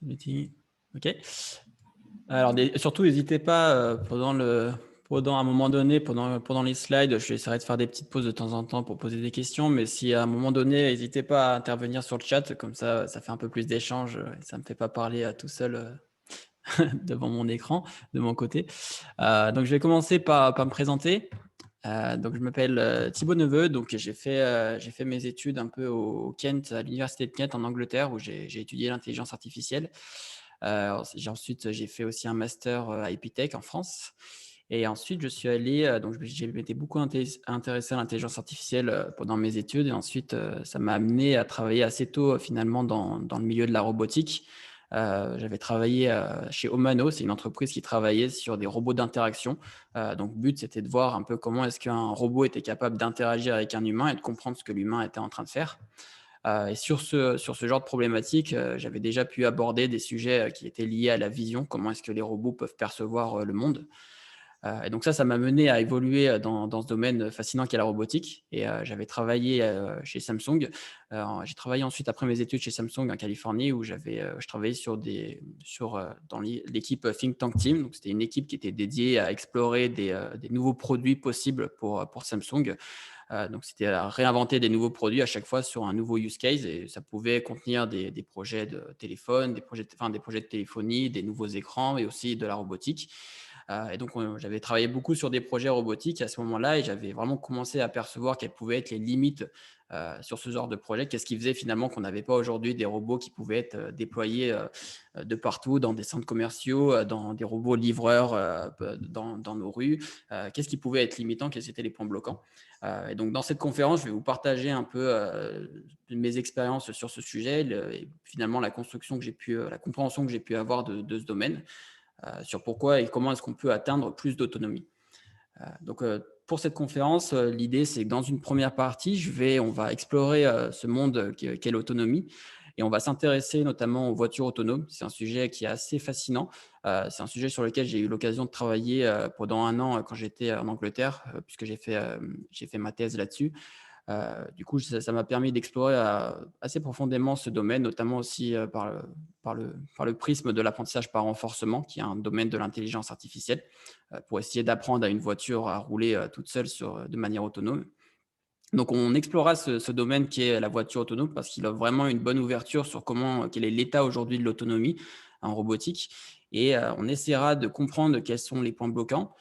Meeting. OK. Alors, surtout, n'hésitez pas pendant un moment donné, pendant les slides, j'essaierai de faire des petites pauses de temps en temps pour poser des questions. Mais si à un moment donné, n'hésitez pas à intervenir sur le chat, comme ça fait un peu plus d'échange. Ça ne me fait pas parler tout seul devant mon écran, de mon côté. Donc, je vais commencer par me présenter. Donc, je m'appelle Thibaut Neveu. Donc, j'ai fait mes études un peu au Kent, à l'université de Kent en Angleterre, où j'ai étudié l'intelligence artificielle. Ensuite, j'ai fait aussi un master à Epitech en France. Et ensuite, je suis allé, donc j'ai été beaucoup intéressé à l'intelligence artificielle pendant mes études. Et ensuite, ça m'a amené à travailler assez tôt finalement dans le milieu de la robotique. J'avais travaillé chez Omano, c'est une entreprise qui travaillait sur des robots d'interaction. Donc, le but, c'était de voir un peu comment est-ce qu'un robot était capable d'interagir avec un humain et de comprendre ce que l'humain était en train de faire. Et sur ce genre de problématique, j'avais déjà pu aborder des sujets qui étaient liés à la vision, comment est-ce que les robots peuvent percevoir le monde. Et donc ça m'a mené à évoluer dans ce domaine fascinant qu'est la robotique. Et j'avais travaillé chez Samsung. J'ai travaillé ensuite après mes études chez Samsung en Californie où je travaillais dans l'équipe Think Tank Team. Donc c'était une équipe qui était dédiée à explorer des nouveaux produits possibles pour Samsung. Donc, c'était à réinventer des nouveaux produits à chaque fois sur un nouveau use case et ça pouvait contenir des projets de téléphone, des projets de téléphonie, des nouveaux écrans et aussi de la robotique. Et donc, j'avais travaillé beaucoup sur des projets robotiques à ce moment-là et j'avais vraiment commencé à percevoir quelles pouvaient être les limites sur ce genre de projet. Qu'est-ce qui faisait finalement qu'on n'avait pas aujourd'hui des robots qui pouvaient être déployés de partout, dans des centres commerciaux, dans des robots livreurs dans nos rues. Qu'est-ce qui pouvait être limitant? Quels étaient les points bloquants? Et donc, dans cette conférence, je vais vous partager un peu mes expériences sur ce sujet et finalement la compréhension que j'ai pu avoir de ce domaine, sur pourquoi et comment est-ce qu'on peut atteindre plus d'autonomie. Donc, pour cette conférence, l'idée, c'est que dans une première partie, on va explorer ce monde qu'est l'autonomie et on va s'intéresser notamment aux voitures autonomes. C'est un sujet qui est assez fascinant. C'est un sujet sur lequel j'ai eu l'occasion de travailler pendant un an quand j'étais en Angleterre, puisque j'ai fait ma thèse là-dessus. Du coup, ça m'a permis d'explorer assez profondément ce domaine, notamment aussi par le prisme de l'apprentissage par renforcement, qui est un domaine de l'intelligence artificielle, pour essayer d'apprendre à une voiture à rouler toute seule de manière autonome. Donc, on explorera ce domaine qui est la voiture autonome parce qu'il a vraiment une bonne ouverture sur quel est l'état aujourd'hui de l'autonomie en robotique. Et on essaiera de comprendre quels sont les points bloquants.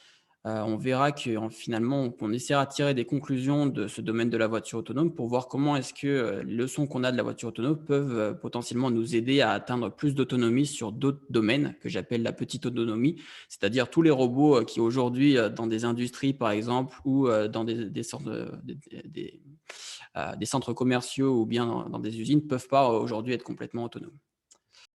On verra que finalement, on essaiera de tirer des conclusions de ce domaine de la voiture autonome pour voir comment est-ce que les leçons qu'on a de la voiture autonome peuvent potentiellement nous aider à atteindre plus d'autonomie sur d'autres domaines que j'appelle la petite autonomie, c'est-à-dire tous les robots qui aujourd'hui, dans des industries par exemple, ou dans des centres commerciaux ou bien dans des usines, ne peuvent pas aujourd'hui être complètement autonomes.